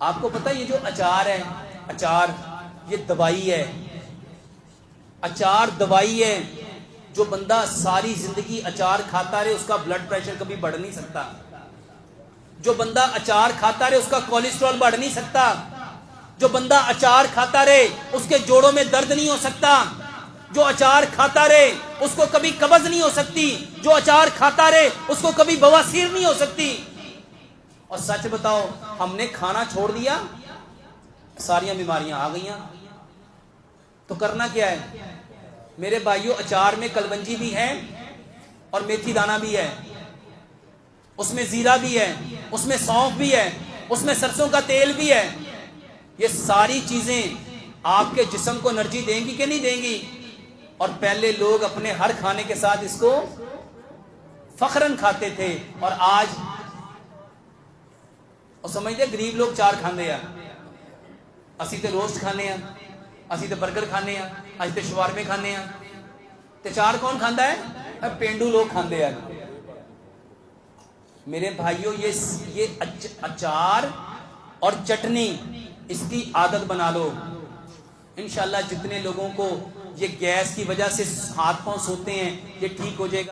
आपको पता है ये जो अचार है, अचार ये दवाई है। अचार दवाई है। जो बंदा सारी जिंदगी अचार खाता रहे उसका ब्लड प्रेशर कभी बढ़ नहीं सकता। जो बंदा अचार खाता रहे उसका कोलेस्ट्रॉल बढ़ नहीं सकता। जो बंदा अचार खाता रहे उसके जोड़ों में दर्द नहीं हो सकता। जो अचार खाता रहे उसको कभी कब्ज नहीं हो सकती। जो अचार खाता रहे उसको कभी बवासीर नहीं हो सकती। और सच बताओ, हमने खाना छोड़ दिया, सारियां बीमारियां आ गई। तो करना क्या है मेरे भाइयों? अचार में कलवंजी भी है और मेथी दाना भी है, उसमें जीरा भी है, उसमें सौंफ भी है, उसमें सरसों का तेल भी है। ये सारी चीजें आपके जिस्म को एनर्जी देंगी कि नहीं देंगी? और पहले लोग अपने हर खाने के साथ इसको फखरन खाते थे। और आज और समझते गरीब लोग चार खाते हैं, असी तो रोस्ट खाने हैं, असी तो बर्गर खाने हैं, असी तो शवारमे खाने हैं, तो चार कौन खाता है? पेंडू लोग खाते हैं। मेरे भाइयों ये अचार और चटनी इसकी आदत बना लो। इंशाल्लाह जितने लोगों को ये गैस की वजह से हाथ पांव सोते हैं ये ठीक हो जाएगा।